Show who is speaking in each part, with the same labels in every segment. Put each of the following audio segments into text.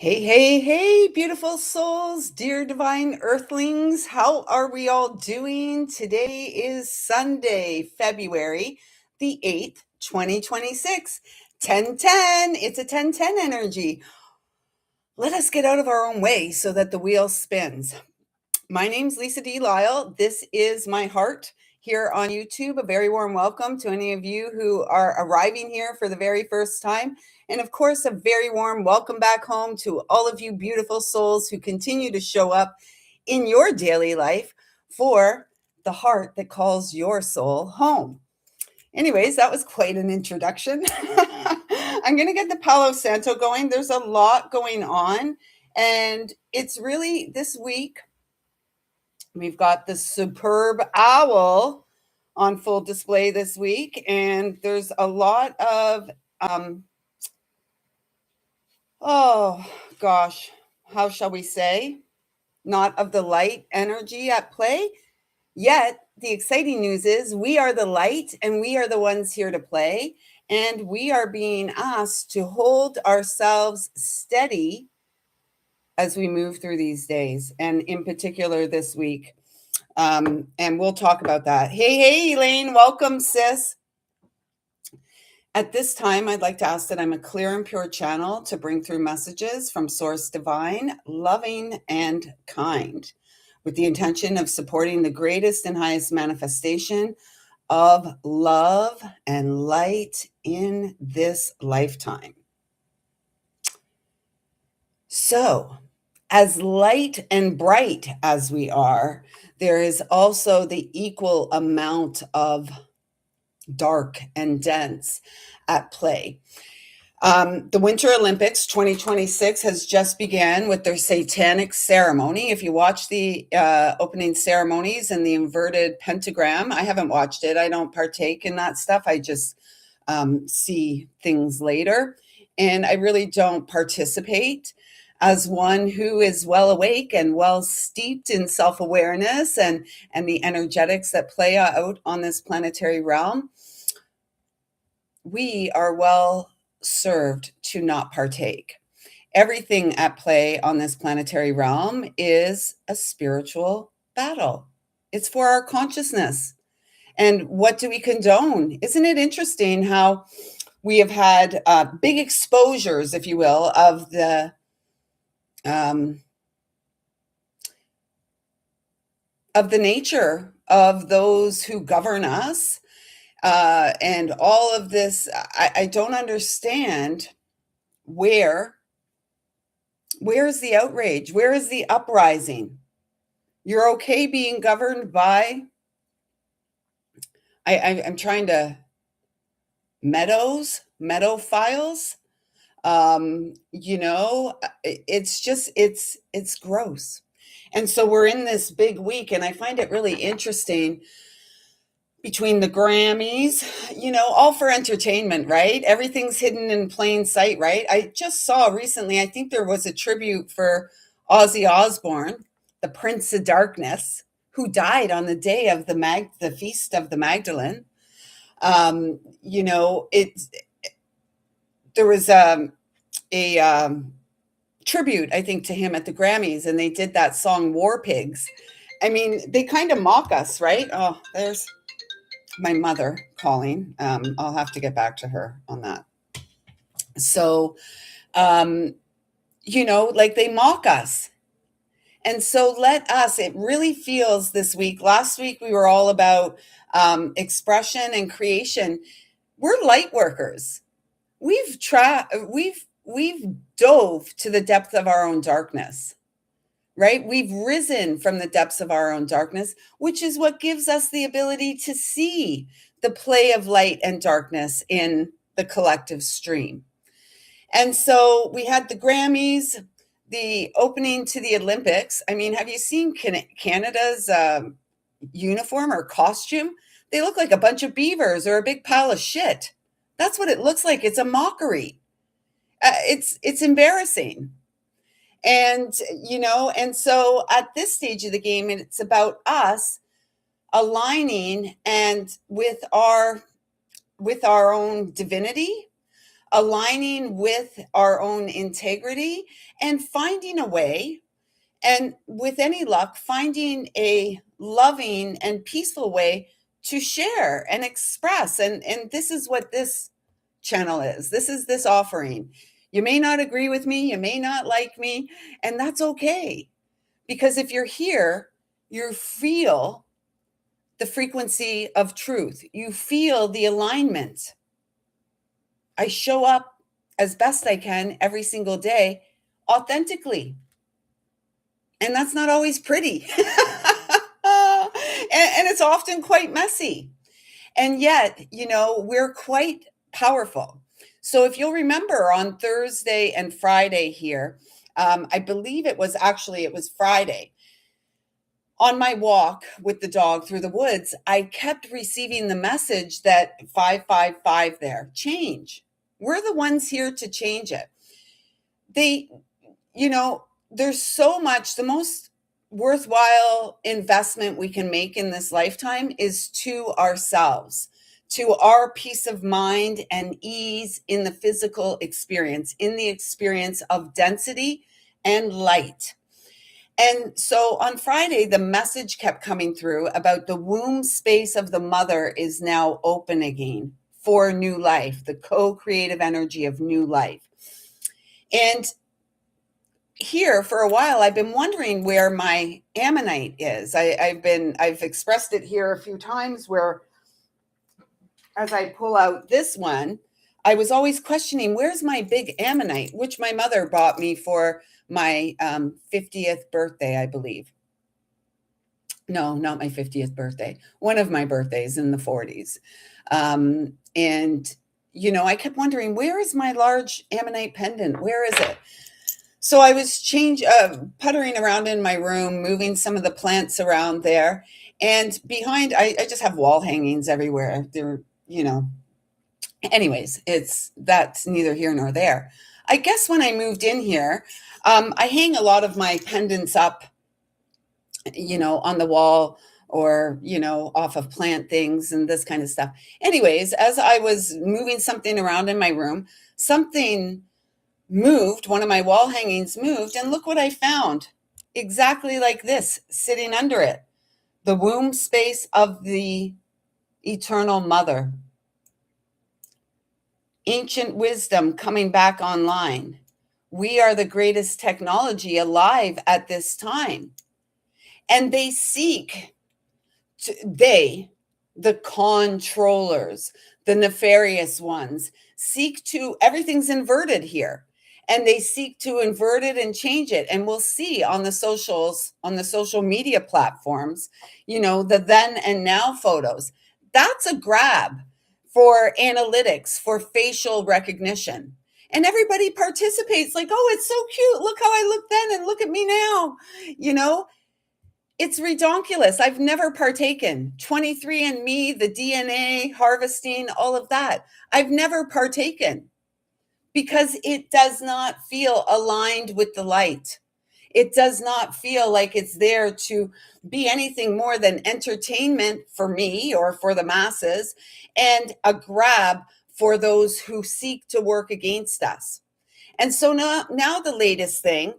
Speaker 1: Hey, hey, hey, beautiful souls, dear divine earthlings. How are we all doing? Today is Sunday, February the 8th, 2026. 1010. It's a 1010 energy. Let us get out of our own way so that the wheel spins. My name's lisalyle. This is my heart here on YouTube. A very warm welcome to any of you who are arriving here for the very first time. And of course, a very warm welcome back home to all of you beautiful souls who continue to show up in your daily life for the heart that calls your soul home. Anyways, that was quite an introduction. I'm going to get the Palo Santo going. There's a lot going on. And it's really this week. We've got the superb owl on full display this week, and there's a lot of, oh gosh, how shall we say, not of the light energy at play. Yet, the exciting news is we are the light and we are the ones here to play, and we are being asked to hold ourselves steady as we move through these days, and in particular this week. And we'll talk about that. Hey, Elaine, welcome, sis. At this time, I'd like to ask that I'm a clear and pure channel to bring through messages from Source Divine, loving and kind, with the intention of supporting the greatest and highest manifestation of love and light in this lifetime. So, as light and bright as we are, there is also the equal amount of dark and dense at play. The Winter Olympics 2026 has just began with their satanic ceremony. If you watch the opening ceremonies and the inverted pentagram, I haven't watched it. I don't partake in that stuff. I just see things later. And I really don't participate as one who is well awake and well steeped in self-awareness and the energetics that play out on this planetary realm. We are well served to not partake. Everything at play on this planetary realm is a spiritual battle. It's for our consciousness. And what do we condone? Isn't it interesting how we have had big exposures, if you will, of the nature of those who govern us, and all of this. I don't understand where is the outrage? Where is the uprising? You're okay being governed by, I'm trying to, medophiles. It's gross. And so we're in this big week, and I find it really interesting between the Grammys, all for entertainment, right? Everything's hidden in plain sight, right? I just saw recently, I think there was a tribute for Ozzy Osbourne, the Prince of Darkness, who died on the day of the Feast of the Magdalene. There was a tribute, I think, to him at the Grammys, and they did that song War Pigs. I mean, they kind of mock us, right? Oh, there's my mother calling. I'll have to get back to her on that. So, like they mock us. And so it really feels this week. Last week, we were all about expression and creation. We're light workers. We've dove to the depth of our own darkness, right? We've risen from the depths of our own darkness, which is what gives us the ability to see the play of light and darkness in the collective stream. And so we had the Grammys, the opening to the Olympics. I mean, have you seen Canada's uniform or costume? They look like a bunch of beavers or a big pile of shit. That's what it looks like. It's a mockery. It's embarrassing. And so at this stage of the game, it's about us aligning and with our own divinity, aligning with our own integrity and finding a way, and with any luck, finding a loving and peaceful way to share and express. And this is what this channel is. This is this offering. You may not agree with me, you may not like me, and that's okay. Because if you're here, you feel the frequency of truth. You feel the alignment. I show up as best I can every single day authentically. And that's not always pretty. And it's often quite messy. And yet, we're quite powerful. So if you'll remember on Thursday and Friday here, I believe it was Friday, on my walk with the dog through the woods, I kept receiving the message that 555 there, change. We're the ones here to change it. They, there's so much, the most worthwhile investment we can make in this lifetime is to ourselves, to our peace of mind and ease in the physical experience, in the experience of density and light. And so on Friday, the message kept coming through about the womb space of the mother is now open again for new life, the co-creative energy of new life. And here for a while, I've been wondering where my ammonite is. I've expressed it here a few times where, as I pull out this one, I was always questioning, where's my big ammonite, which my mother bought me for my 50th birthday, I believe. No, not my 50th birthday. One of my birthdays in the 40s. And, I kept wondering, where is my large ammonite pendant? Where is it? So I was puttering around in my room, moving some of the plants around there. And behind, I just have wall hangings everywhere. They're, anyways, that's neither here nor there. I guess when I moved in here, I hang a lot of my pendants up, on the wall or, off of plant things and this kind of stuff. Anyways, as I was moving something around in my room, something moved, one of my wall hangings moved, and look what I found. Exactly like this, sitting under it. The womb space of the eternal mother. Ancient wisdom coming back online. We are the greatest technology alive at this time. And they seek, the controllers, the nefarious ones, everything's inverted here. And they seek to invert it and change it. And we'll see on the social media platforms, the then and now photos. That's a grab for analytics, for facial recognition. And everybody participates like, oh, it's so cute. Look how I look then and look at me now. It's redonkulous. I've never partaken. 23andMe, the DNA harvesting, all of that. I've never partaken because it does not feel aligned with the light. It does not feel like it's there to be anything more than entertainment for me or for the masses and a grab for those who seek to work against us. And so now the latest thing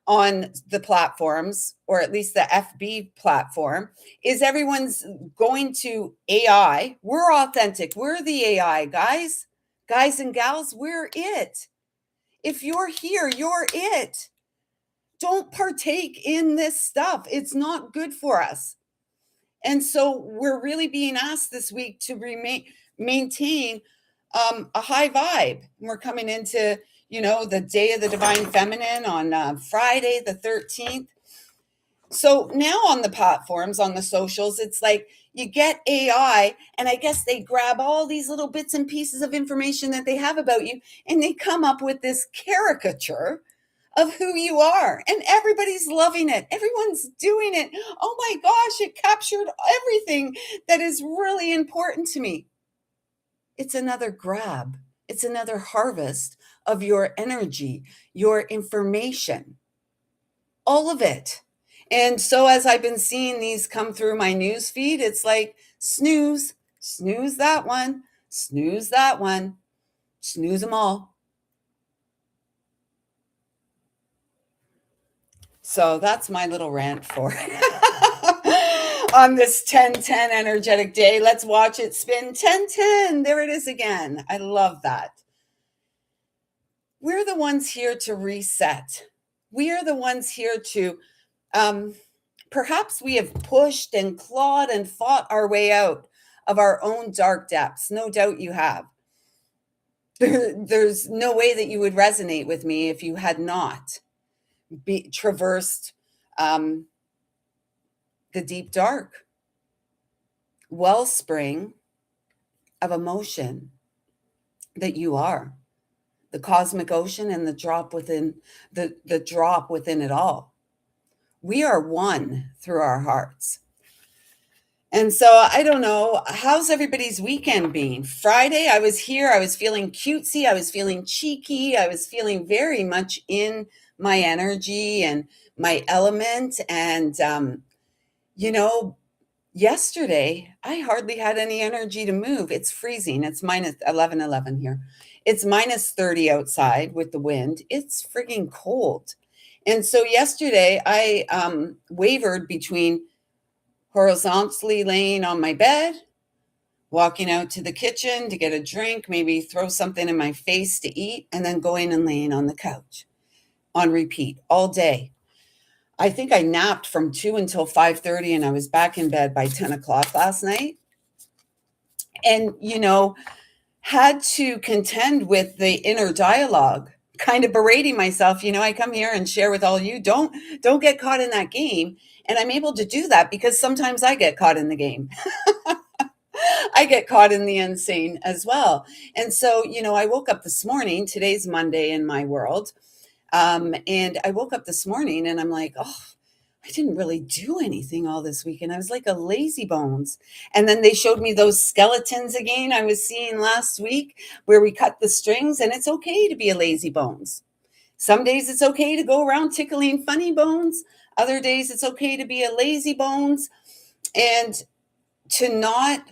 Speaker 1: on the platforms, or at least the FB platform, is everyone's going to AI. We're authentic. We're the AI, guys and gals. We're it. If you're here, you're it. Don't partake in this stuff. It's not good for us. And so we're really being asked this week to maintain a high vibe. We're coming into, the day of the divine feminine on Friday, the 13th. So now on the platforms, on the socials, it's like you get AI, and I guess they grab all these little bits and pieces of information that they have about you, and they come up with this caricature of who you are. And everybody's loving it. Everyone's doing it. Oh my gosh, it captured everything that is really important to me. It's another grab. It's another harvest of your energy, your information, all of it. And so as I've been seeing these come through my news feed, it's like snooze that one, snooze that one. Snooze them all. So that's my little rant for on this 1010 energetic day. Let's watch it spin 1010. There it is again. I love that. We're the ones here to reset. We are the ones here to, um, perhaps we have pushed and clawed and fought our way out of our own dark depths. No doubt you have. There's no way that you would resonate with me if you had not traversed um, the deep dark wellspring of emotion that you are, the cosmic ocean and the drop within the drop within it all. We are one through our hearts. And so I don't know, how's everybody's weekend been? Friday, I was here, I was feeling cutesy, I was feeling cheeky, I was feeling very much in my energy and my element. And, you know, yesterday, I hardly had any energy to move. It's freezing. It's minus 11 here. It's minus 30 outside with the wind. It's frigging cold. And so yesterday, I wavered between horizontally laying on my bed, walking out to the kitchen to get a drink, maybe throw something in my face to eat, and then going and laying on the couch on repeat all day. I think I napped from 2 until 5:30, and I was back in bed by 10 o'clock last night. And, had to contend with the inner dialogue, kind of berating myself. I come here and share with all you, don't get caught in that game. And I'm able to do that because sometimes I get caught in the game. I get caught in the insane as well. And so, I woke up this morning. Today's Monday in my world. And I woke up this morning and I'm like, oh, I didn't really do anything all this weekend. I was like a lazy bones. And then they showed me those skeletons again I was seeing last week where we cut the strings, and it's okay to be a lazy bones. Some days it's okay to go around tickling funny bones. Other days it's okay to be a lazy bones and to not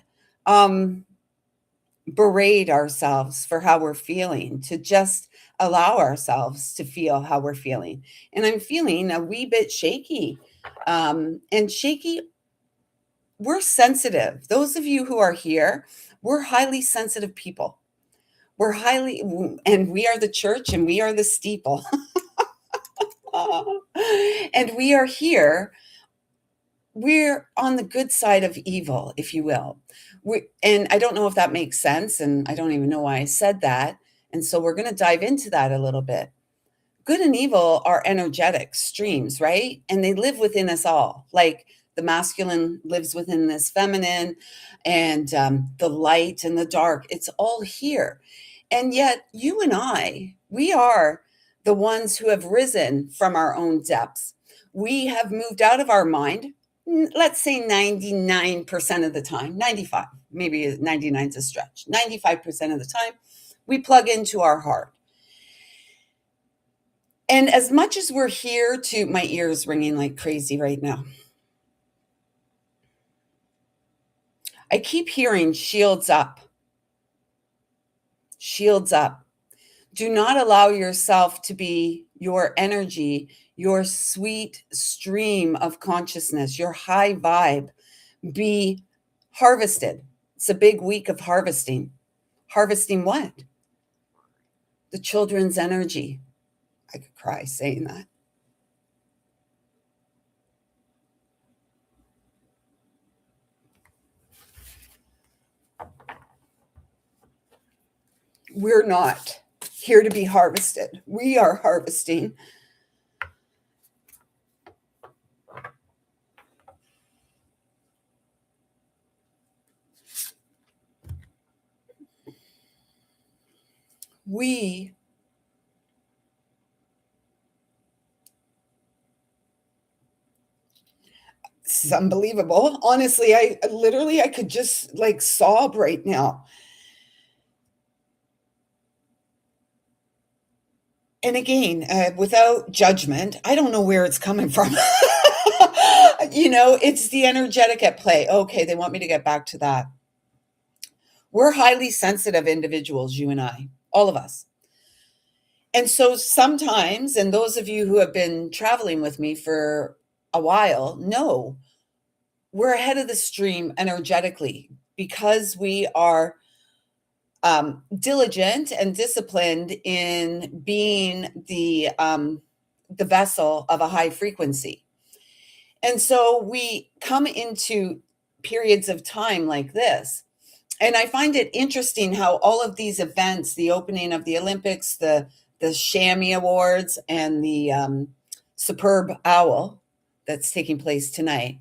Speaker 1: berate ourselves for how we're feeling, to just allow ourselves to feel how we're feeling. And I'm feeling a wee bit shaky. And shaky, we're sensitive. Those of you who are here, we're highly sensitive people. And we are the church and we are the steeple. And we are here. We're on the good side of evil, if you will. And I don't know if that makes sense. And I don't even know why I said that. And so we're going to dive into that a little bit. Good and evil are energetic streams, right? And they live within us all. Like the masculine lives within this feminine, and the light and the dark. It's all here. And yet you and I, we are the ones who have risen from our own depths. We have moved out of our mind. Let's say 99% of the time, 95, maybe 99 is a stretch. 95% of the time, we plug into our heart. And as much as we're here to, my ears ringing like crazy right now. I keep hearing shields up. Shields up. Do not allow yourself to be your energy, your sweet stream of consciousness, your high vibe be harvested. It's a big week of harvesting. Harvesting what? The children's energy. I could cry saying that. We're not here to be harvested. We are harvesting. This is unbelievable. Honestly, I could just like sob right now. And again, without judgment, I don't know where it's coming from. It's the energetic at play. Okay, they want me to get back to that. We're highly sensitive individuals, you and I, all of us. And so sometimes, and those of you who have been traveling with me for a while know we're ahead of the stream energetically because we are diligent and disciplined in being the vessel of a high frequency. And so we come into periods of time like this. And I find it interesting how all of these events, the opening of the Olympics, the Shammy Awards, and the Superb Owl that's taking place tonight,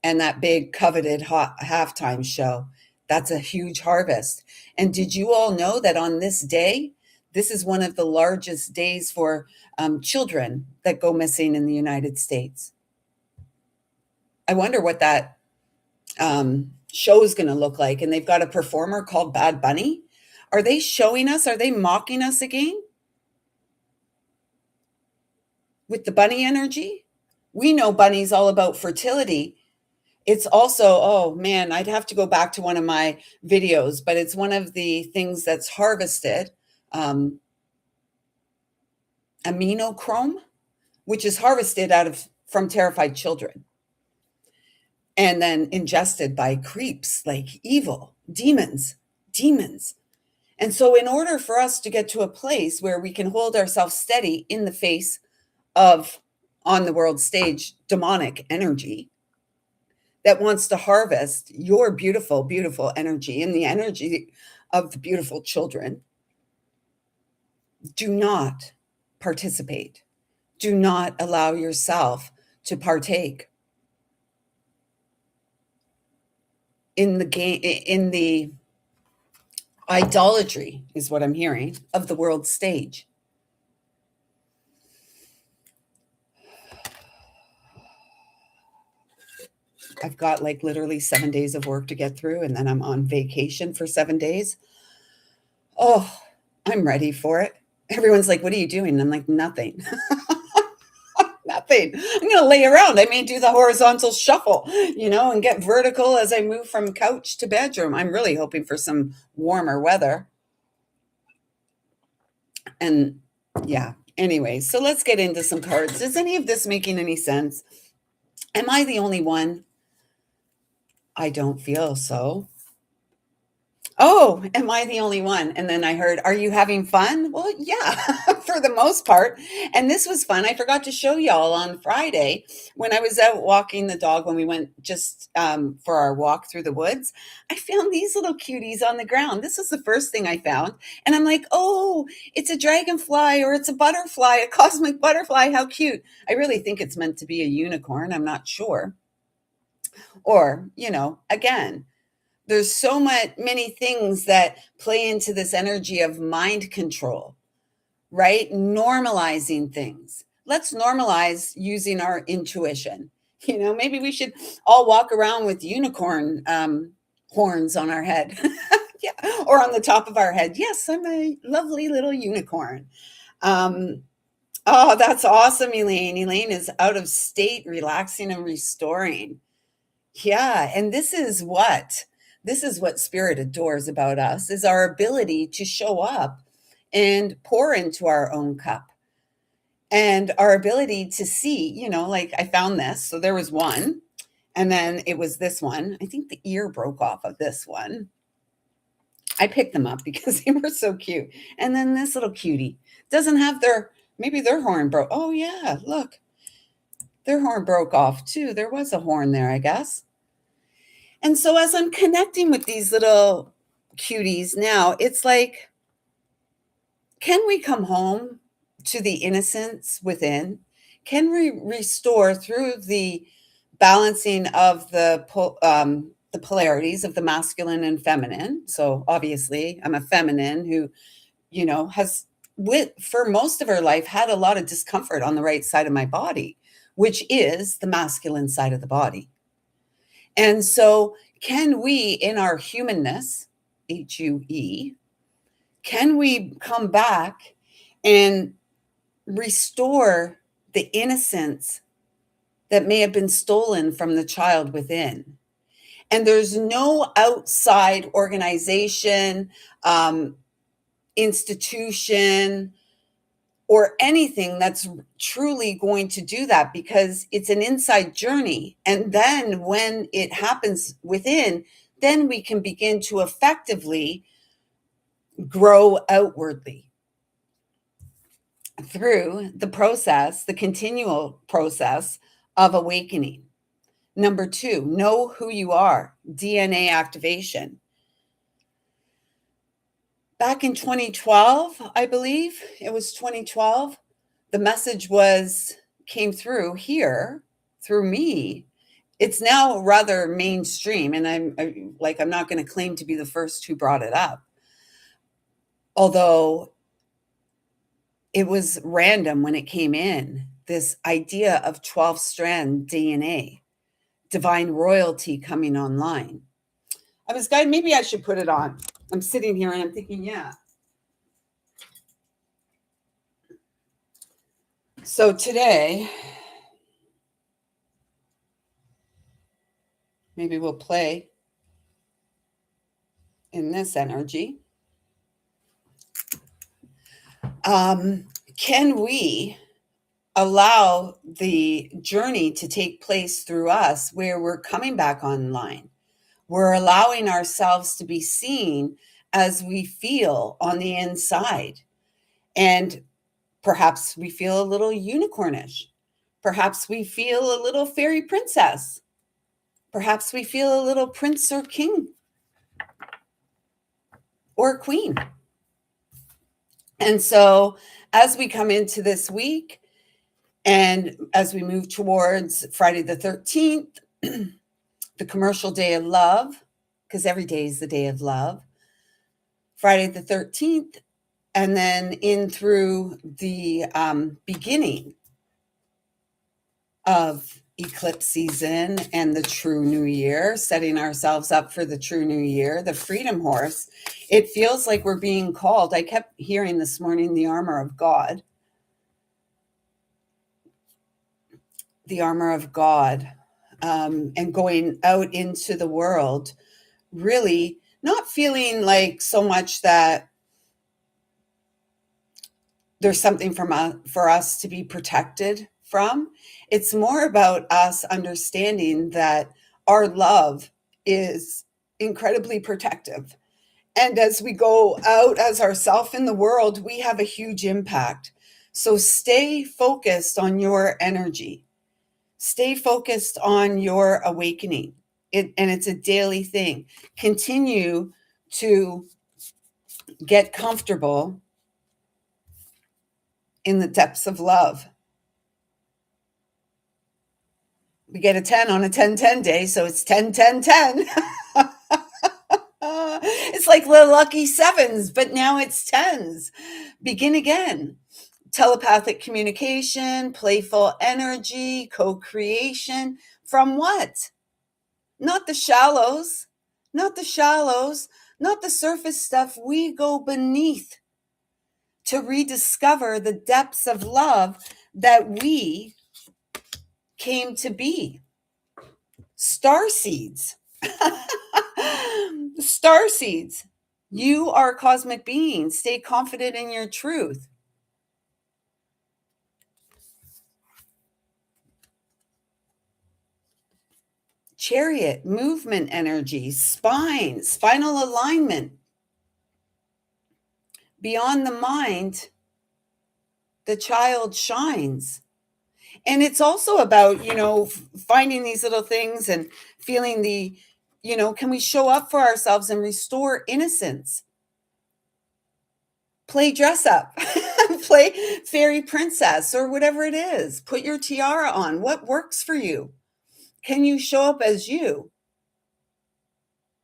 Speaker 1: and that big coveted halftime show, that's a huge harvest. And did you all know that on this day, this is one of the largest days for children that go missing in the United States? I wonder what that show is going to look like. And they've got a performer called Bad Bunny. Are they showing us? Are they mocking us again with the bunny energy? We know bunny's all about fertility. It's also, oh man, I'd have to go back to one of my videos, but it's one of the things that's harvested, aminochrome, which is harvested from terrified children and then ingested by creeps like evil demons. And so in order for us to get to a place where we can hold ourselves steady in the face of, on the world stage, demonic energy that wants to harvest your beautiful, beautiful energy and the energy of the beautiful children, do not participate. Do not allow yourself to partake in the game, in the idolatry, is what I'm hearing, of the world stage. I've got like literally 7 days of work to get through, and then I'm on vacation for 7 days. Oh, I'm ready for it. Everyone's like, what are you doing? And I'm like, nothing. Nothing. I'm going to lay around. I may do the horizontal shuffle, and get vertical as I move from couch to bedroom. I'm really hoping for some warmer weather. And yeah, anyway, so let's get into some cards. Is any of this making any sense? Am I the only one? I don't feel so. Oh, am I the only one? And then I heard, are you having fun? Well, yeah, for the most part. And this was fun. I forgot to show y'all on Friday when I was out walking the dog, when we went just for our walk through the woods. I found these little cuties on the ground. This was the first thing I found. And I'm like, oh, it's a dragonfly or it's a butterfly, a cosmic butterfly. How cute. I really think it's meant to be a unicorn. I'm not sure. Or, again, there's so many things that play into this energy of mind control, right? Normalizing things. Let's normalize using our intuition. Maybe we should all walk around with unicorn horns on our head. Yeah, or on the top of our head. Yes, I'm a lovely little unicorn. Oh, that's awesome, Elaine. Elaine is out of state, relaxing and restoring. Yeah, and this is what spirit adores about us, is our ability to show up and pour into our own cup, and our ability to see, like I found this. So there was one, and then it was this one. I think the ear broke off of this one. I picked them up because they were so cute. And then this little cutie doesn't have maybe their horn broke. Oh yeah, look. Their horn broke off too. There was a horn there, I guess. And so as I'm connecting with these little cuties now, it's like, can we come home to the innocence within? Can we restore through the balancing of the polarities of the masculine and feminine? So obviously, I'm a feminine who, has for most of her life had a lot of discomfort on the right side of my body, which is the masculine side of the body. And so, can we, in our humanness, HUE, can we come back and restore the innocence that may have been stolen from the child within? And there's no outside organization, institution or anything that's truly going to do that, because it's an inside journey. And then when it happens within, then we can begin to effectively grow outwardly through the process, the continual process of awakening. Number 2, know who you are, DNA activation. Back in 2012, I believe it was 2012, the message came through here through me. It's now rather mainstream, and I'm not going to claim to be the first who brought it up, although it was random when it came in. This idea of 12-strand DNA, divine royalty coming online. I was guided, maybe I should put it on. I'm sitting here and I'm thinking, yeah. So today, maybe we'll play in this energy. Can we allow the journey to take place through us where we're coming back online? We're allowing ourselves to be seen as we feel on the inside. And perhaps we feel a little unicornish. Perhaps we feel a little fairy princess. Perhaps we feel a little prince or king or queen. And so as we come into this week and as we move towards Friday the 13th, the commercial day of love, because every day is the day of love, Friday the 13th, and then in through the beginning of eclipse season and the true new year, setting ourselves up for the true new year, the freedom horse. It feels like we're being called. I kept hearing this morning the armor of God. The armor of God, and going out into the world, really not feeling like so much that there's something for us to be protected from. It's more about us understanding that our love is incredibly protective. And as we go out as ourself in the world, we have a huge impact. So stay focused on your energy. Stay focused on your awakening. And it's a daily thing. Continue to get comfortable in the depths of love. We get a 10 on a 10-10 day, so it's 10-10-10. It's like the lucky sevens, but now it's tens. Begin again. Telepathic communication, playful energy, co-creation. From what? Not the shallows, not the shallows, not the surface stuff. We go beneath to rediscover the depths of love that we came to be. Star seeds. Star seeds. You are cosmic beings. Stay confident in your truth. Chariot, movement energy, spine, spinal alignment. Beyond the mind, the child shines. And it's also about, finding these little things and feeling can we show up for ourselves and restore innocence? Play dress up, play fairy princess or whatever it is. Put your tiara on. What works for you? Can you show up as you?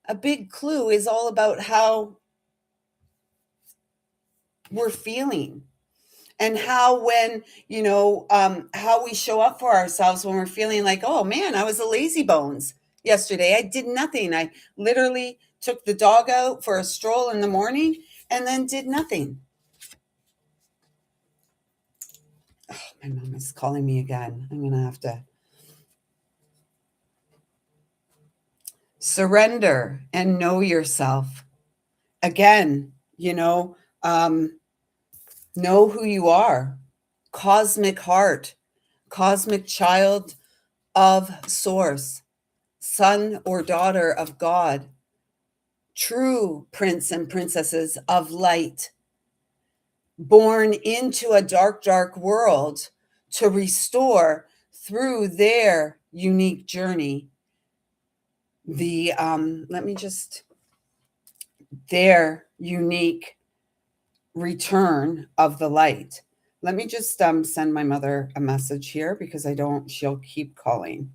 Speaker 1: A big clue is all about how we're feeling. And how when, how we show up for ourselves when we're feeling like, oh man, I was a lazy bones yesterday. I did nothing. I literally took the dog out for a stroll in the morning and then did nothing. Oh, my mom is calling me again. I'm going to have to surrender and know yourself. Again, Know who you are. Cosmic heart, cosmic child of source, son or daughter of God, true prince and princesses of light, born into a dark, dark world to restore through their unique journey their unique return of the light. Let me just send my mother a message here because she'll keep calling.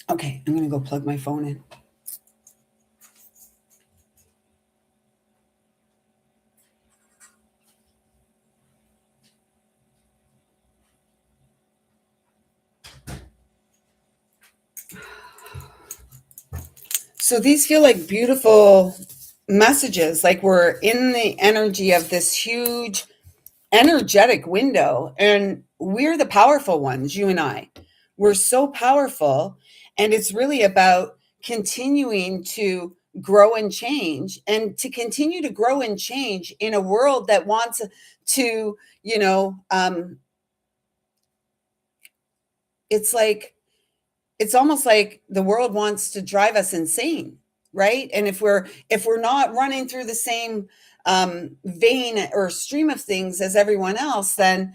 Speaker 1: Okay, I'm going to go plug my phone in. So these feel like beautiful messages, like we're in the energy of this huge energetic window, and we're the powerful ones, you and I. We're so powerful, and it's really about continuing to grow and change, and to continue to grow and change in a world that wants to, it's like it's almost like the world wants to drive us insane, right? And if we're not running through the same vein or stream of things as everyone else, then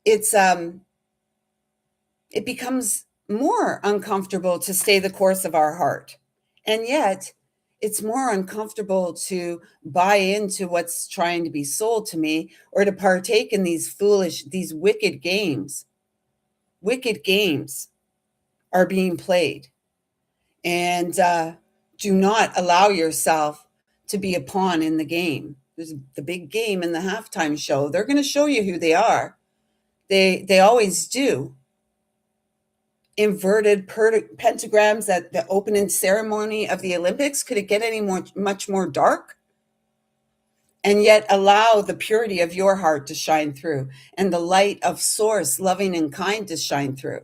Speaker 1: it's it becomes more uncomfortable to stay the course of our heart. And yet it's more uncomfortable to buy into what's trying to be sold to me, or to partake in these wicked games. Wicked games are being played. And do not allow yourself to be a pawn in the game. There's the big game in the halftime show. They're going to show you who they are. They always do. Inverted pentagrams at the opening ceremony of the Olympics. Could it get much more dark? And yet allow the purity of your heart to shine through, and the light of source, loving and kind, to shine through.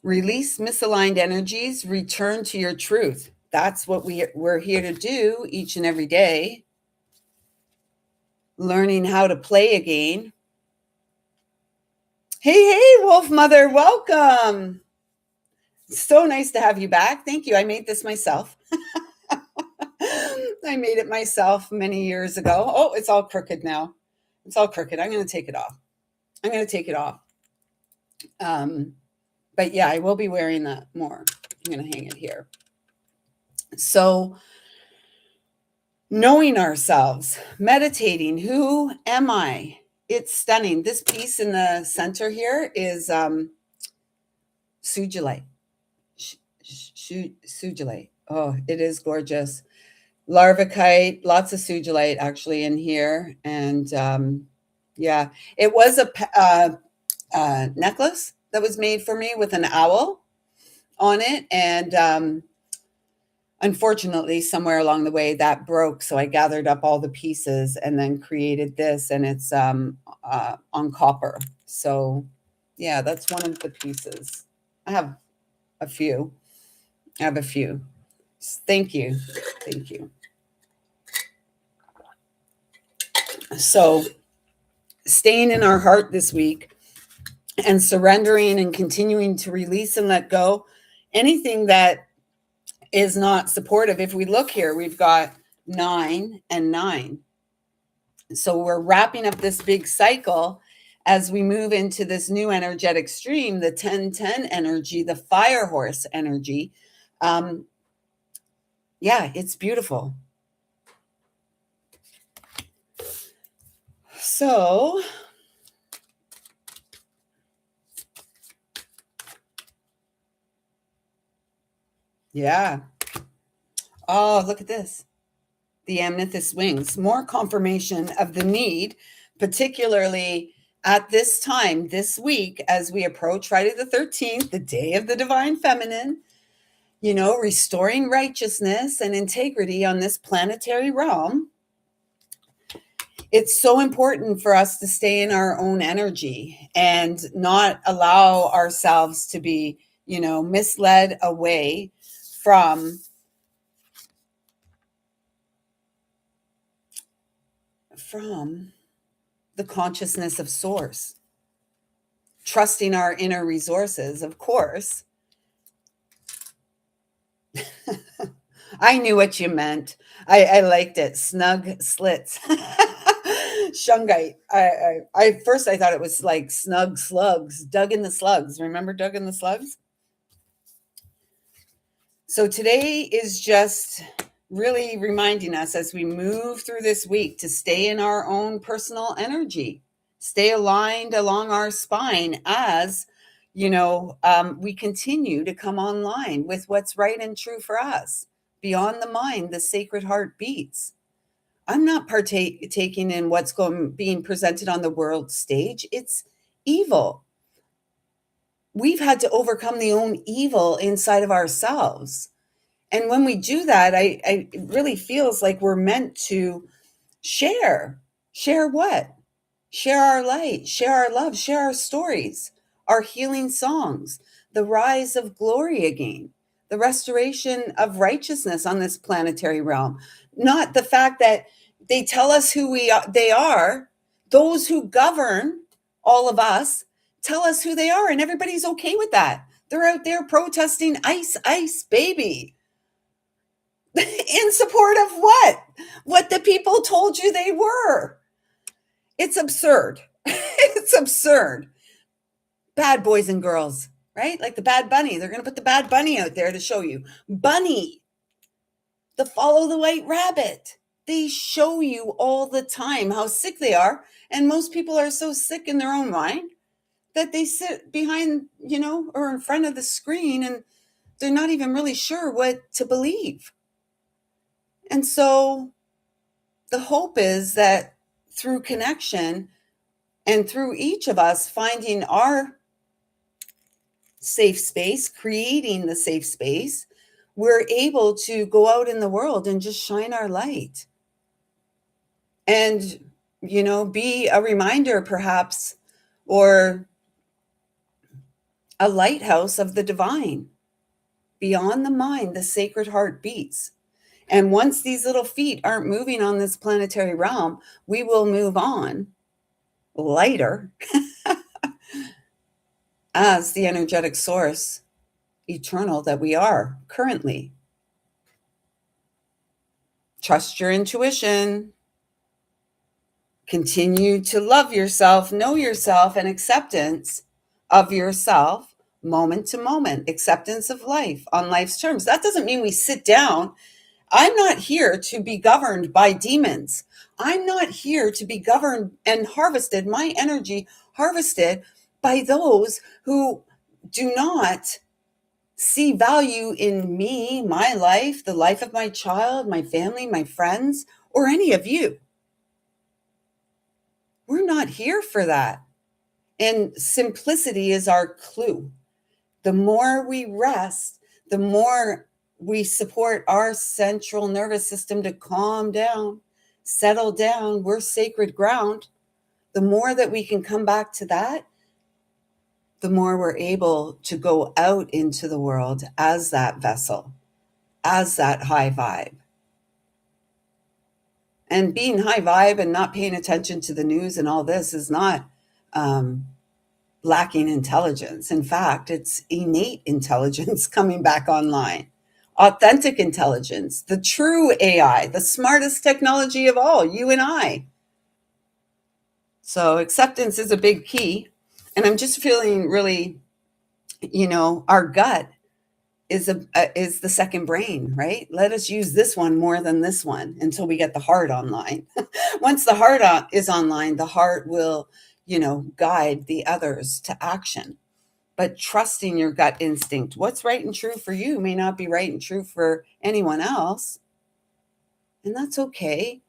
Speaker 1: Release misaligned energies, return to your truth. That's what we're here to do each and every day. Learning how to play again. Hey, Wolf Mother, welcome. So nice to have you back. Thank you. I made this myself. I made it myself many years ago. Oh, it's all crooked now. It's all crooked. I'm going to take it off. But yeah, I will be wearing that more. I'm going to hang it here. So, knowing ourselves, meditating, who am I? It's stunning. This piece in the center here is sugilite. Sugilite. Oh, it is gorgeous. Larvicite, lots of sugilite actually in here. And yeah, it was a necklace that was made for me with an owl on it. And unfortunately, somewhere along the way that broke. So I gathered up all the pieces and then created this, and it's on copper. So yeah, that's one of the pieces. I have a few. Thank you. So staying in our heart this week, and surrendering and continuing to release and let go anything that is not supportive. If we look here, we've got 9 and 9. So we're wrapping up this big cycle as we move into this new energetic stream, the 10-10 energy, the fire horse energy. Yeah, it's beautiful. So yeah. Oh, look at this. The amethyst wings. More confirmation of the need, particularly at this time this week, as we approach Friday the 13th, the day of the divine feminine, restoring righteousness and integrity on this planetary realm, it's so important for us to stay in our own energy and not allow ourselves to be, misled away from the consciousness of source, trusting our inner resources, of course. I knew what you meant. I liked it. Snug slits. Shungite. I first I thought it was like snug slugs. Dug in the slugs. Remember Dug in the slugs? So today is just really reminding us as we move through this week to stay in our own personal energy, stay aligned along our spine as we continue to come online with what's right and true for us. Beyond the mind, the sacred heart beats. I'm not partaking in what's being presented on the world stage. It's evil. We've had to overcome the own evil inside of ourselves. And when we do that, it really feels like we're meant to share. Share what? Share our light, share our love, share our stories, our healing songs, the rise of glory again, the restoration of righteousness on this planetary realm. Not the fact that they tell us who they are, those who govern all of us tell us who they are, and everybody's okay with that. They're out there protesting ice, ice, baby. In support of what? What the people told you they were. It's absurd. It's absurd. Bad boys and girls, right? Like the Bad Bunny. They're going to put the Bad Bunny out there to show you. Bunny, the Follow the White Rabbit. They show you all the time how sick they are. And most people are so sick in their own mind that they sit behind, or in front of the screen, and they're not even really sure what to believe. And so the hope is that through connection and through each of us finding our safe space, creating the safe space, we're able to go out in the world and just shine our light. And, be a reminder perhaps, or a lighthouse of the divine. Beyond the mind, the sacred heart beats. And once these little feet aren't moving on this planetary realm, we will move on lighter as the energetic source, eternal that we are currently. Trust your intuition. Continue to love yourself, know yourself, and acceptance of yourself moment to moment, acceptance of life on life's terms. That doesn't mean we sit down. I'm not here to be governed by demons. I'm not here to be governed and harvested, my energy harvested by those who do not see value in me, my life, the life of my child, my family, my friends, or any of you. We're not here for that. And simplicity is our clue. The more we rest, the more we support our central nervous system to calm down, settle down. We're sacred ground. The more that we can come back to that, the more we're able to go out into the world as that vessel, as that high vibe. And being high vibe and not paying attention to the news and all this is not lacking intelligence. In fact, it's innate intelligence coming back online. Authentic intelligence, the true AI, the smartest technology of all, you and I. So acceptance is a big key. And I'm just feeling really, our gut is the second brain, right? Let us use this one more than this one until we get the heart online. Once the heart is online, the heart will, guide the others to action. But trusting your gut instinct, what's right and true for you may not be right and true for anyone else. And that's okay,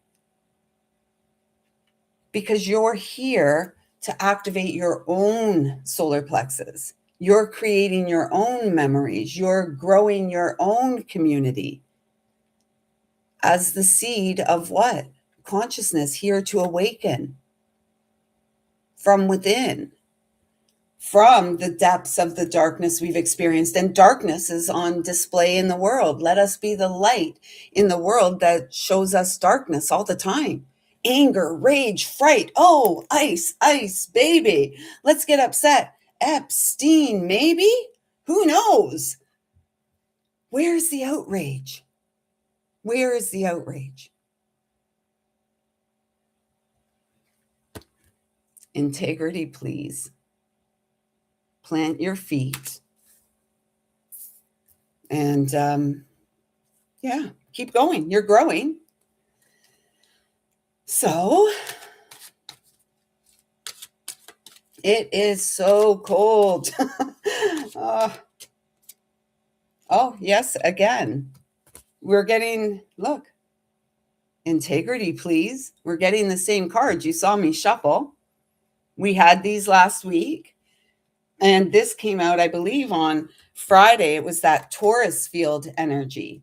Speaker 1: because you're here to activate your own solar plexus. You're creating your own memories. You're growing your own community as the seed of what? Consciousness here to awaken from within, from the depths of the darkness we've experienced. And darkness is on display in the world. Let us be the light in the world that shows us darkness all the time. Anger, rage, fright. Oh, ice, ice, baby. Let's get upset. Epstein, maybe? Who knows? Where's the outrage? Where is the outrage? Integrity, please. Plant your feet. And yeah, keep going. You're growing. So it is so cold. Oh, yes, again. We're getting, look, integrity, please. We're getting the same cards. You saw me shuffle. We had these last week. And this came out, I believe, on Friday. It was that Taurus field energy.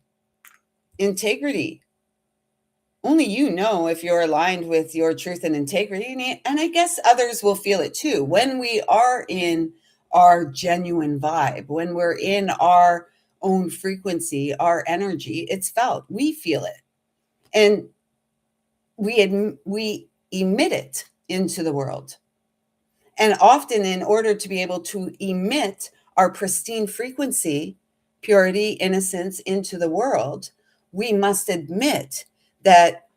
Speaker 1: Integrity. Only you know if you're aligned with your truth and integrity. And I guess others will feel it too. When we are in our genuine vibe, when we're in our own frequency, our energy, it's felt. We feel it. And we emit it into the world. And often, in order to be able to emit our pristine frequency, purity, innocence into the world, we must admit that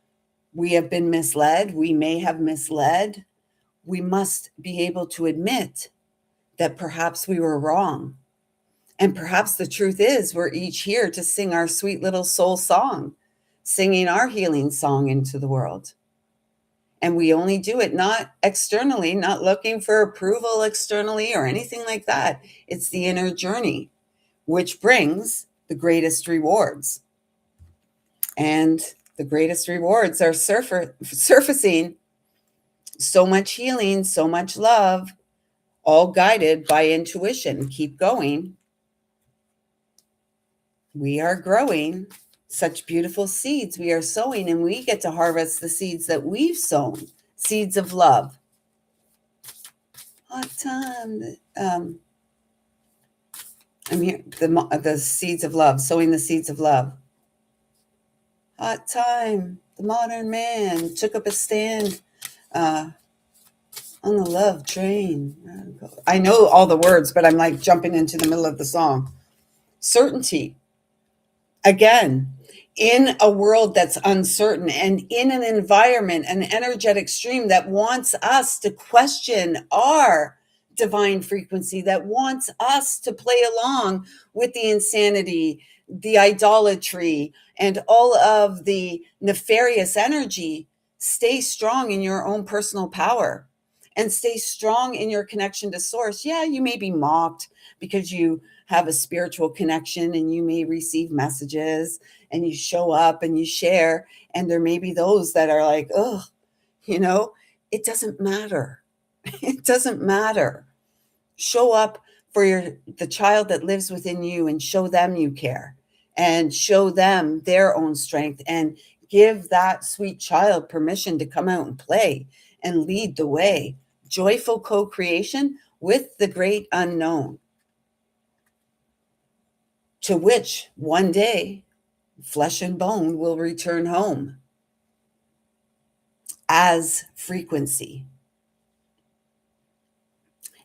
Speaker 1: we have been misled. We may have misled. We must be able to admit that perhaps we were wrong. And perhaps the truth is we're each here to sing our sweet little soul song, singing our healing song into the world. And we only do it not externally, not looking for approval externally or anything like that. It's the inner journey, which brings the greatest rewards. And the greatest rewards are surfacing so much healing, so much love, all guided by intuition. Keep going. We are growing such beautiful seeds. We are sowing, and we get to harvest the seeds that we've sown, seeds of love. Hot time. I'm here. The seeds of love, sowing the seeds of love. Hot time. The modern man took up a stand on the love train. I know all the words, but I'm like jumping into the middle of the song. Certainty. Again, in a world that's uncertain and in an environment, an energetic stream that wants us to question our divine frequency, that wants us to play along with the insanity, the idolatry, and all of the nefarious energy, stay strong in your own personal power and stay strong in your connection to source. Yeah, you may be mocked because you have a spiritual connection and you may receive messages and you show up and you share. And there may be those that are like, oh, it doesn't matter. It doesn't matter. Show up for the child that lives within you and show them you care and show them their own strength and give that sweet child permission to come out and play and lead the way. Joyful co-creation with the great unknown, to which one day flesh and bone will return home as frequency.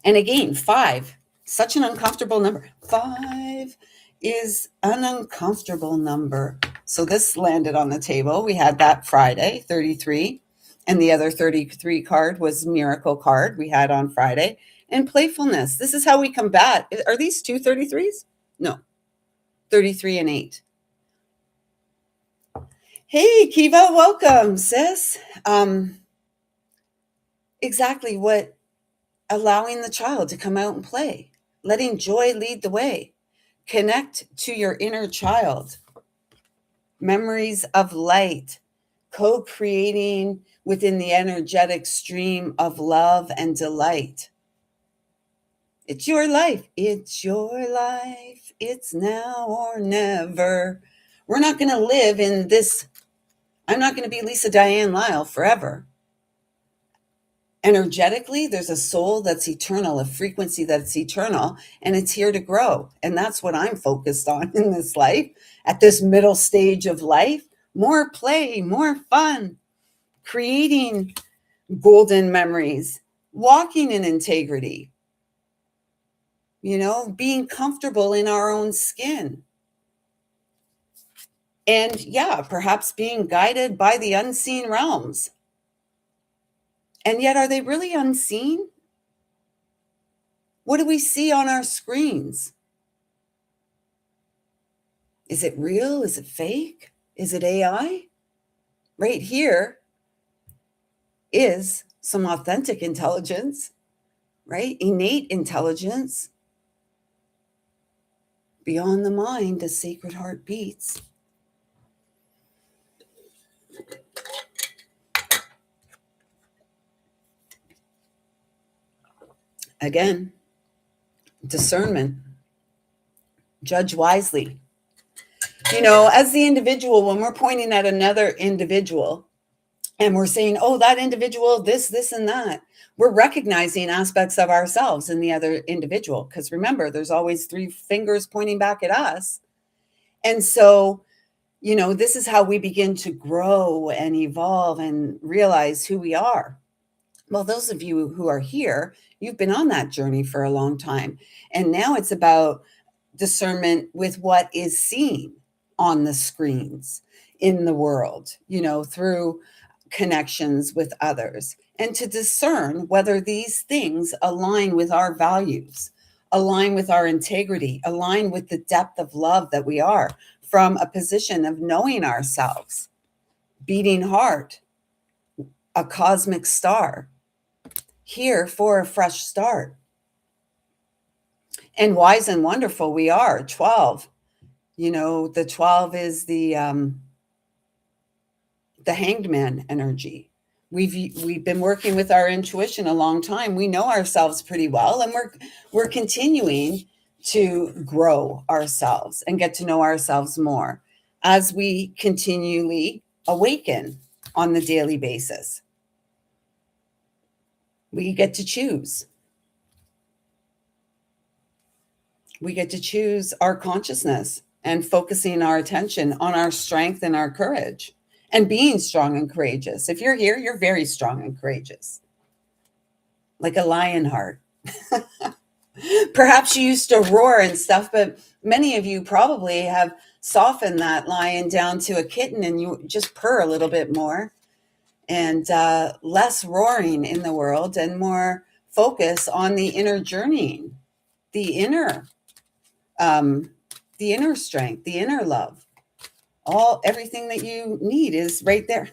Speaker 1: And again, 5, such an uncomfortable number. 5 is an uncomfortable number. So this landed on the table. We had that Friday, 33. And the other 33 card was Miracle card we had on Friday. And playfulness. This is how we combat. Are these two 33s? No. 33 and 8. Hey, Kiva, welcome, sis. Exactly what allowing the child to come out and play, letting joy lead the way, connect to your inner child, memories of light, co-creating within the energetic stream of love and delight. It's your life. It's your life. It's now or never. We're not going to live in this. I'm not going to be Lisa Diane Lyle forever. Energetically, there's a soul that's eternal, a frequency that's eternal, and it's here to grow. And that's what I'm focused on in this life, at this middle stage of life. More play, more fun, creating golden memories, walking in integrity, being comfortable in our own skin. And yeah, perhaps being guided by the unseen realms. And yet, are they really unseen? What do we see on our screens? Is it real? Is it fake? Is it AI? Right here is some authentic intelligence, right? Innate intelligence. Beyond the mind, a sacred heart beats. Again, discernment. Judge wisely. As the individual, when we're pointing at another individual and we're saying, oh, that individual, this, and that, we're recognizing aspects of ourselves in the other individual. Because remember, there's always three fingers pointing back at us. And so, this is how we begin to grow and evolve and realize who we are. Well, those of you who are here, you've been on that journey for a long time. And now it's about discernment with what is seen on the screens in the world, through connections with others, and to discern whether these things align with our values, align with our integrity, align with the depth of love that we are, from a position of knowing ourselves, beating heart, a cosmic star, here for a fresh start. And wise and wonderful we are. 12. The 12 is the hanged man energy. We've been working with our intuition a long time. We know ourselves pretty well, and we're continuing to grow ourselves and get to know ourselves more as we continually awaken on the daily basis. We get to choose. We get to choose our consciousness and focusing our attention on our strength and our courage and being strong and courageous. If you're here, you're very strong and courageous, like a lion heart. Perhaps you used to roar and stuff, but many of you probably have softened that lion down to a kitten, and you just purr a little bit more, and less roaring in the world and more focus on the inner journeying, the inner strength, the inner love. Everything that you need is right there,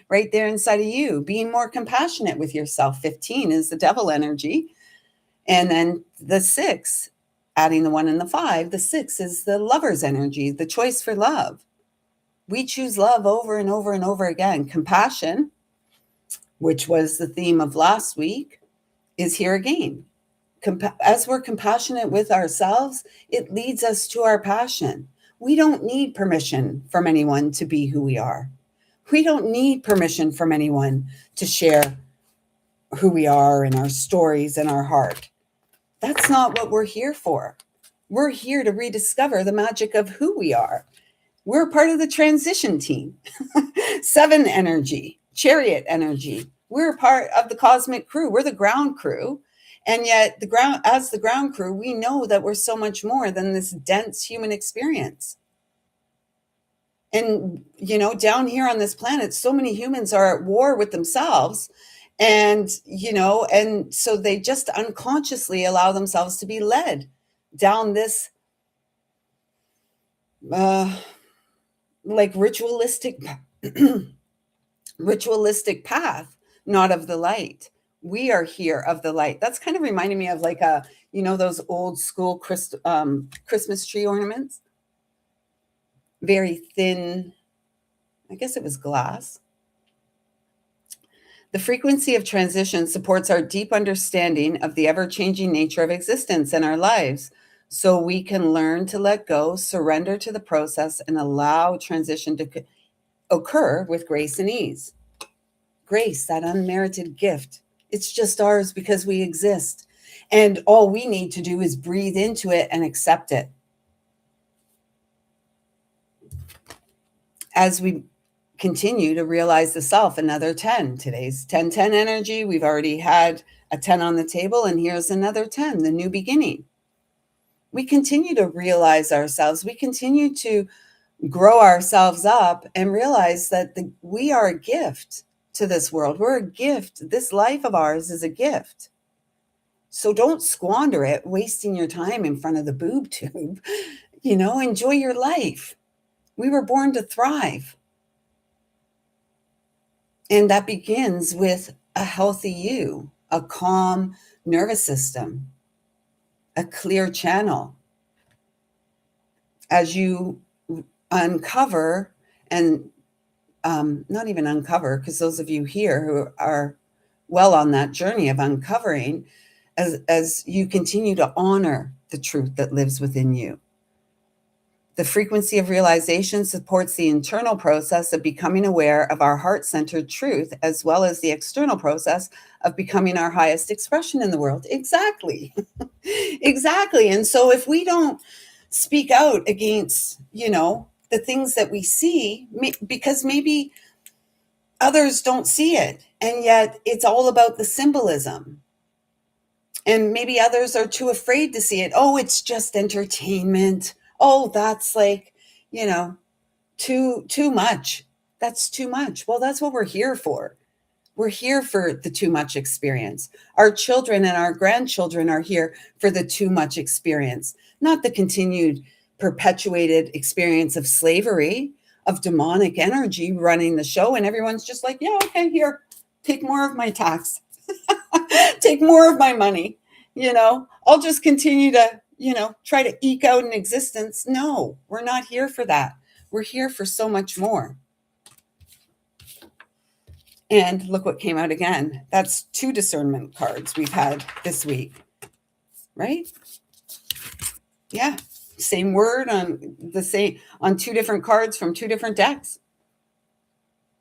Speaker 1: right there inside of you. Being more compassionate with yourself. 15 is the devil energy. And then the 6, adding the 1 and the 5, the 6 is the lover's energy, the choice for love. We choose love over and over and over again. Compassion, which was the theme of last week, is here again. As we're compassionate with ourselves, it leads us to our passion. We don't need permission from anyone to be who we are. We don't need permission from anyone to share who we are and our stories and our heart. That's not what we're here for. We're here to rediscover the magic of who we are. We're part of the transition team. 7 energy, chariot energy. We're part of the cosmic crew. We're the ground crew. And yet as the ground crew, we know that we're so much more than this dense human experience. And, down here on this planet, so many humans are at war with themselves. And, and so they just unconsciously allow themselves to be led down this, like ritualistic path, not of the light. We are here of the light. That's kind of reminding me of like those old school Christmas tree ornaments. Very thin, I guess it was glass, The frequency of transition supports our deep understanding of the ever changing nature of existence in our lives, so we can learn to let go, surrender to the process, and allow transition to occur with grace and ease. Grace, that unmerited gift, it's just ours because we exist. And all we need to do is breathe into it and accept it. As we continue to realize the self, another 10. Today's 10-10 energy. We've already had a 10 on the table, and here's another 10, the new beginning. We continue to realize ourselves. We continue to grow ourselves up and realize that we are a gift to this world. We're a gift. This life of ours is a gift. So don't squander it, wasting your time in front of the boob tube. Enjoy your life. We were born to thrive. And that begins with a healthy you, a calm nervous system, a clear channel. As you uncover and not even uncover, because those of you here who are well on that journey of uncovering, as you continue to honor the truth that lives within you. The frequency of realization supports the internal process of becoming aware of our heart-centered truth, as well as the external process of becoming our highest expression in the world. Exactly. Exactly. And so if we don't speak out against, the things that we see, because maybe others don't see it, and yet it's all about the symbolism. And maybe others are too afraid to see it. Oh, it's just entertainment. Oh, that's like, too much. That's too much. Well, that's what we're here for. We're here for the too much experience. Our children and our grandchildren are here for the too much experience, not the continued perpetuated experience of slavery, of demonic energy running the show. And everyone's just like, yeah, okay, here, take more of my tax, take more of my money. I'll just continue to, try to eke out an existence. No, we're not here for that. We're here for so much more. And look what came out again. That's 2 discernment cards we've had this week, right? Yeah, same word on 2 different cards from 2 different decks.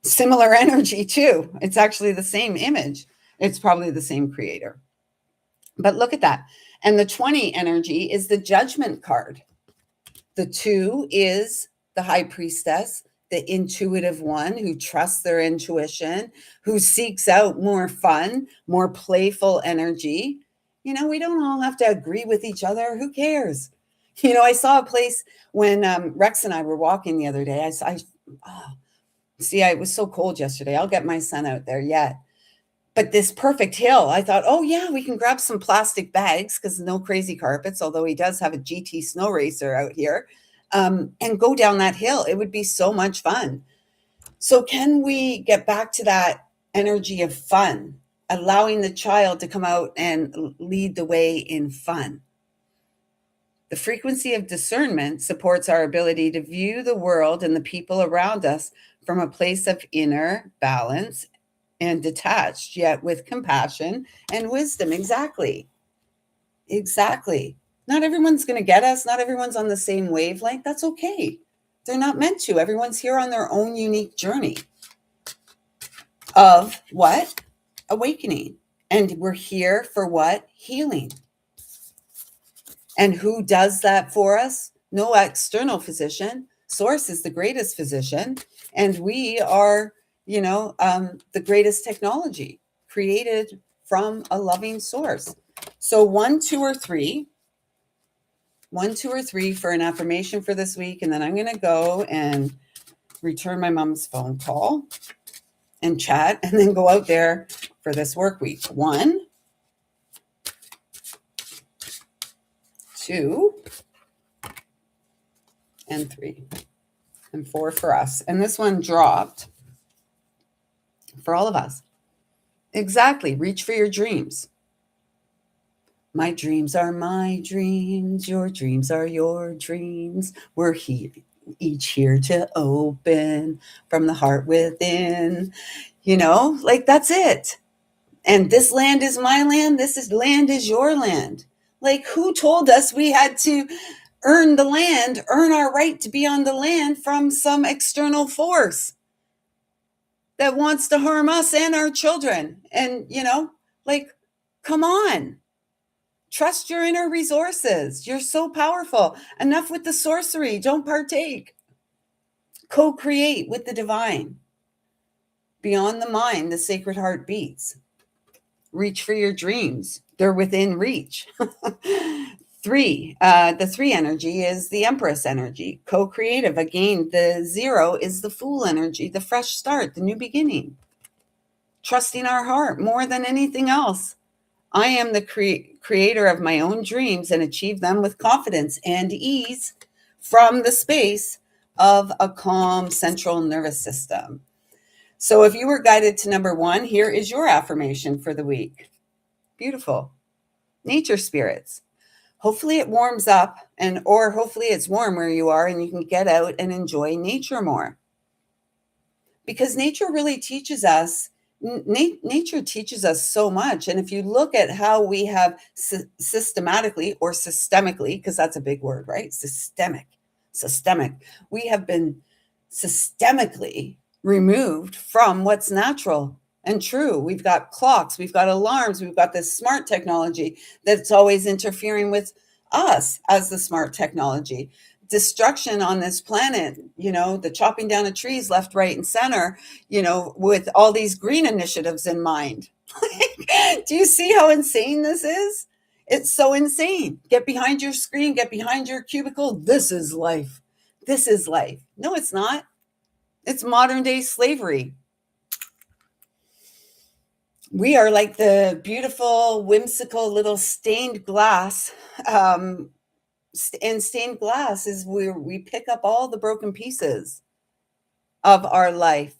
Speaker 1: Similar energy too. It's actually the same image. It's probably the same creator. But look at that. And the 20 energy is the judgment card. The 2 is the high priestess, the intuitive one who trusts their intuition, who seeks out more fun, more playful energy. We don't all have to agree with each other. Who cares? I saw a place when Rex and I were walking the other day. It was so cold yesterday. I'll get my son out there yet. But this perfect hill, I thought, oh yeah, we can grab some plastic bags because no crazy carpets, although he does have a GT snow racer out here, and go down that hill. It would be so much fun. So can we get back to that energy of fun, allowing the child to come out and lead the way in fun? The frequency of discernment supports our ability to view the world and the people around us from a place of inner balance and detached, yet with compassion and wisdom. Exactly. Not everyone's going to get us. Not everyone's on the same wavelength. That's okay. They're not meant to. Everyone's here on their own unique journey of what? Awakening. And we're here for what? Healing. And who does that for us? No external physician. Source is the greatest physician. And we are, the greatest technology created from a loving source. So 1, 2, or 3. 1, 2, or 3 for an affirmation for this week. And then I'm going to go and return my mom's phone call and chat, and then go out there for this work week. 1, 2, and 3, and 4 for us. And this one dropped for all of us. Exactly. Reach for your dreams. My dreams are my dreams. Your dreams are your dreams. We're here. each here to open from the heart within. Like that's it. And this land is my land. Land is your land. Like who told us we had to earn our right to be on the land from some external force that wants to harm us and our children? And, like, come on, trust your inner resources. You're so powerful. Enough with the sorcery. Don't partake. Co create with the divine. Beyond the mind, the sacred heart beats. Reach for your dreams, they're within reach. The three energy is the Empress energy, co-creative. Again, the zero is the Fool energy, the fresh start, the new beginning. Trusting our heart more than anything else. I am the creator of my own dreams and achieve them with confidence and ease from the space of a calm central nervous system. So if you were guided to number 1, here is your affirmation for the week. Beautiful. Nature spirits. Hopefully it warms up or hopefully it's warm where you are and you can get out and enjoy nature more. Because nature really teaches us, nature teaches us so much. And if you look at how we have systematically or systemically, because that's a big word, right? Systemic. We have been systemically removed from what's natural and true. We've got clocks, we've got alarms, we've got this smart technology that's always interfering with us as the smart technology. Destruction on this planet, the chopping down of trees left, right, and center, with all these green initiatives in mind. Do you see how insane this is? It's so insane. Get behind your screen, get behind your cubicle. This is life. This is life. No, it's not. It's modern day slavery. We are like the beautiful, whimsical little stained glass. And stained glass is where we pick up all the broken pieces of our life.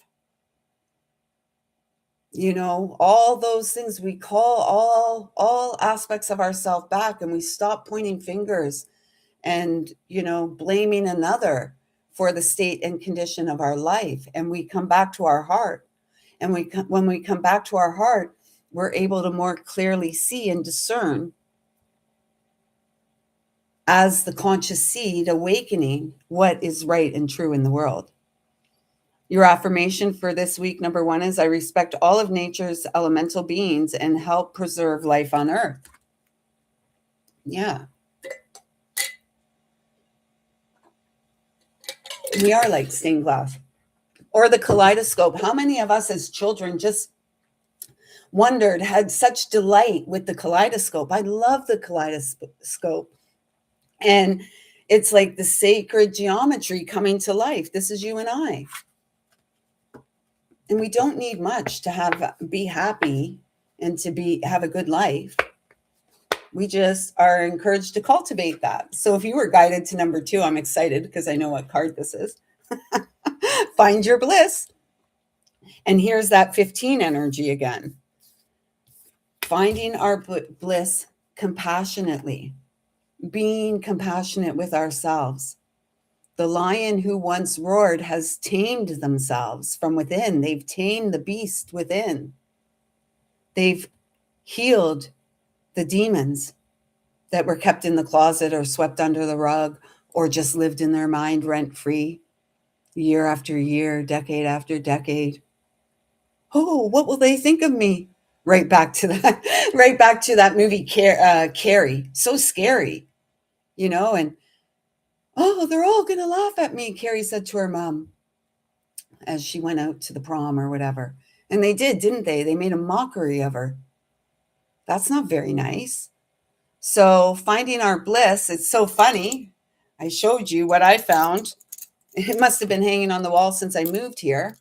Speaker 1: All those things we call all aspects of ourselves back, and we stop pointing fingers and, blaming another for the state and condition of our life. And we come back to our heart. And when we come back to our heart, we're able to more clearly see and discern as the conscious seed awakening what is right and true in the world. Your affirmation for this week, number 1, is I respect all of nature's elemental beings and help preserve life on earth. Yeah. We are like stained glass. Or the kaleidoscope. How many of us as children just had such delight with the kaleidoscope? I love the kaleidoscope. And it's like the sacred geometry coming to life. This is you and I. And we don't need much to be happy and to have a good life. We just are encouraged to cultivate that. So if you were guided to number 2, I'm excited because I know what card this is. Find your bliss. And here's that 15 energy again. Finding our bliss compassionately, being compassionate with ourselves. The lion who once roared has tamed themselves from within. They've tamed the beast within. They've healed the demons that were kept in the closet or swept under the rug or just lived in their mind rent-free, year after year, decade after decade. Oh, what will they think of me? Right back to that movie, Carrie. So scary, and oh, they're all going to laugh at me, Carrie said to her mom as she went out to the prom or whatever. And they did, didn't they? They made a mockery of her. That's not very nice. So finding our bliss, it's so funny. I showed you what I found. It must have been hanging on the wall since I moved here.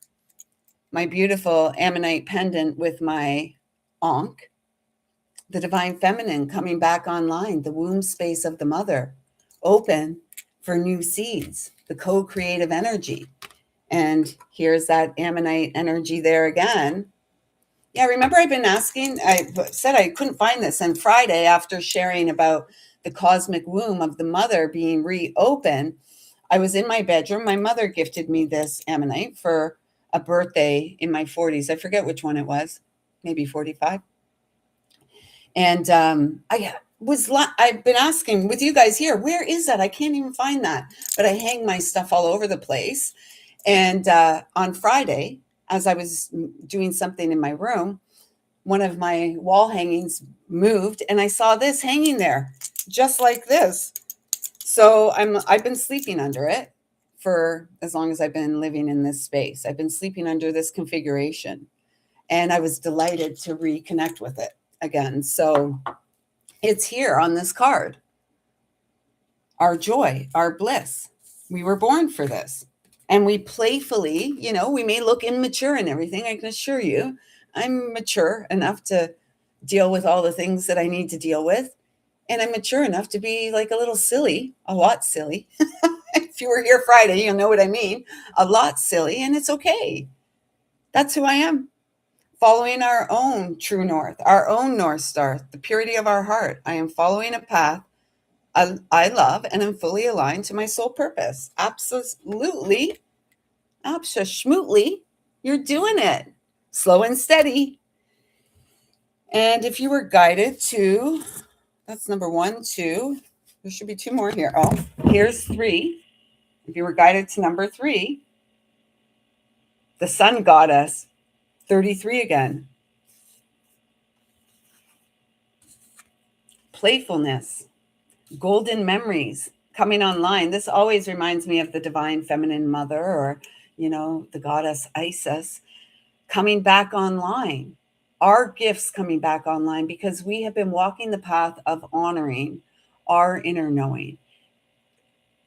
Speaker 1: My beautiful ammonite pendant with my Ankh, the divine feminine coming back online, the womb space of the mother, open for new seeds, the co-creative energy. And here's that ammonite energy there again. Yeah, remember I've been asking, I said I couldn't find this. And Friday, after sharing about the cosmic womb of the mother being reopened, I was in my bedroom. My mother gifted me this ammonite for a birthday in my 40s. I forget which one it was, maybe 45. And I've been asking with you guys here, where is that? I can't even find that. But I hang my stuff all over the place. And on Friday, as I was doing something in my room, one of my wall hangings moved, and I saw this hanging there, just like this. So I've been sleeping under it for as long as I've been living in this space. I've been sleeping under this configuration, and I was delighted to reconnect with it again. So it's here on this card. Our joy, our bliss. We were born for this. And we playfully, we may look immature and everything. I can assure you, I'm mature enough to deal with all the things that I need to deal with. And I'm mature enough to be like a little silly, a lot silly. If you were here Friday, you'll know what I mean. A lot silly, and it's okay. That's who I am. Following our own true north, our own North Star, the purity of our heart. I am following a path I love, and I'm fully aligned to my soul purpose. Absolutely, absolutely, you're doing it. Slow and steady. And if you were guided to, that's number 1, 2. There should be 2 more here. Oh, here's 3. If you were guided to number 3, the sun goddess, 33 again. Playfulness, golden memories coming online. This always reminds me of the divine feminine mother, or, the goddess Isis coming back online. Our gifts coming back online because we have been walking the path of honoring our inner knowing.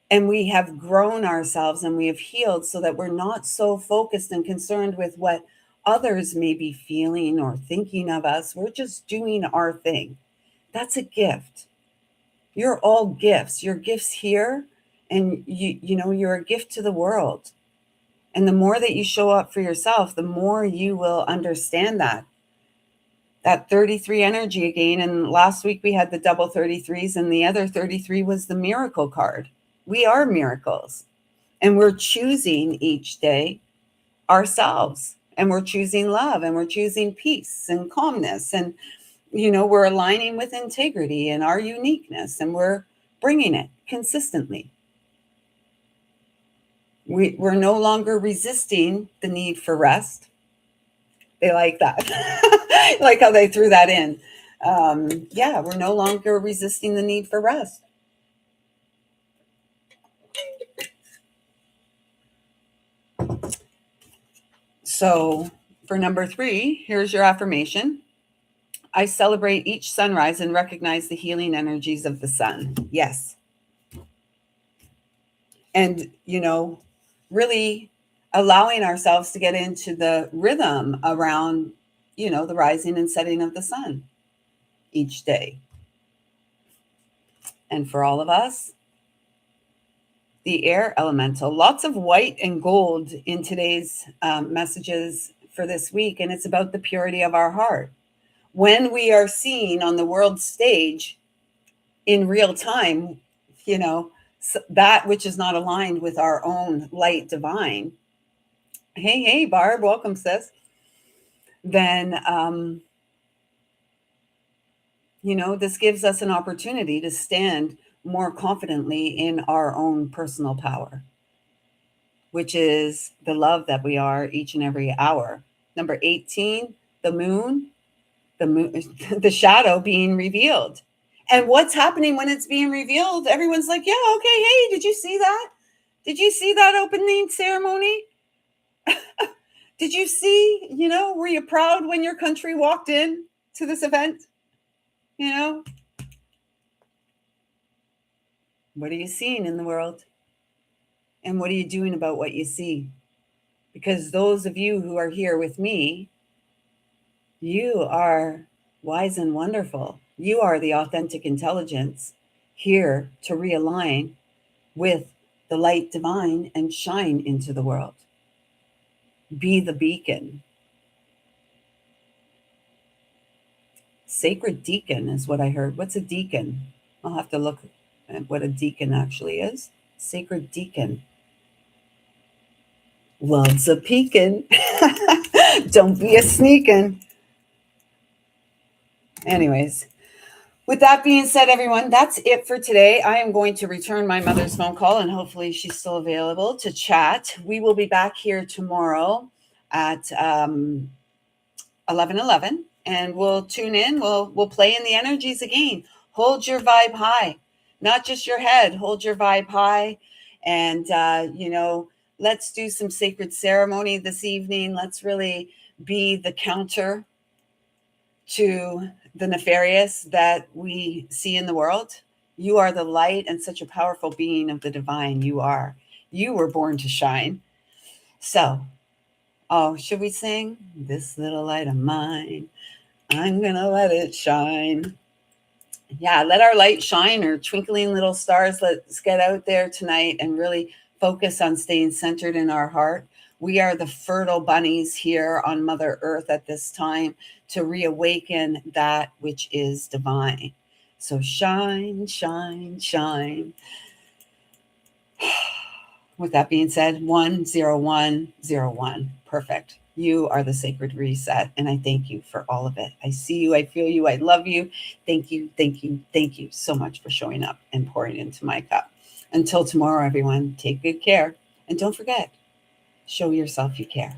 Speaker 1: And we have grown ourselves and we have healed so that we're not so focused and concerned with what others may be feeling or thinking of us. We're just doing our thing. That's a gift. You're all gifts. You're gifts here, and you're a gift to the world. And the more that you show up for yourself, the more you will understand that 33 energy again. And last week we had the double 33s, and the other 33 was the miracle card. We are miracles, and we're choosing each day ourselves, and we're choosing love, and we're choosing peace and calmness, and we're aligning with integrity and our uniqueness, and we're bringing it consistently. We're no longer resisting the need for rest. They like that. Like how they threw that in. Yeah, we're no longer resisting the need for rest. So for number 3, here's your affirmation. I celebrate each sunrise and recognize the healing energies of the sun. Yes. And, really allowing ourselves to get into the rhythm around, the rising and setting of the sun each day. And for all of us, the air elemental, lots of white and gold in today's messages for this week. And it's about the purity of our heart. When we are seen on the world stage in real time, that which is not aligned with our own light divine. Hey, Barb, welcome, sis. Then, this gives us an opportunity to stand more confidently in our own personal power, which is the love that we are each and every hour. Number 18, the moon, the shadow being revealed. And what's happening when it's being revealed? Everyone's like, yeah, okay, hey, did you see that? Did you see that opening ceremony? Did you see, were you proud when your country walked in to this event? What are you seeing in the world? And what are you doing about what you see? Because those of you who are here with me, you are wise and wonderful. You are the authentic intelligence here to realign with the light divine and shine into the world. Be the beacon. Sacred deacon is what I heard. What's a deacon? I'll have to look at what a deacon actually is. Sacred Deacon. Love's a peekin'. Don't be a sneakin'. Anyways, with that being said, everyone, that's it for today. I am going to return my mother's phone call and hopefully she's still available to chat. We will be back here tomorrow at 11:11 and we'll tune in. We'll play in the energies again. Hold your vibe high, not just your head. Hold your vibe high, and let's do some sacred ceremony this evening. Let's really be the counter to the nefarious that we see in the world. You are the light and such a powerful being of the divine. You are. You were born to shine. So, oh, should we sing? This little light of mine, I'm gonna let it shine. Yeah, let our light shine, or twinkling little stars. Let's get out there tonight and really focus on staying centered in our heart. We are the fertile bunnies here on Mother Earth at this time to reawaken that which is divine. So shine, shine, shine. With that being said, 10101. Perfect. You are the sacred reset, and I thank you for all of it. I see you, I feel you, I love you. Thank you, thank you, thank you so much for showing up and pouring into my cup. Until tomorrow, everyone, take good care. And don't forget, show yourself you care.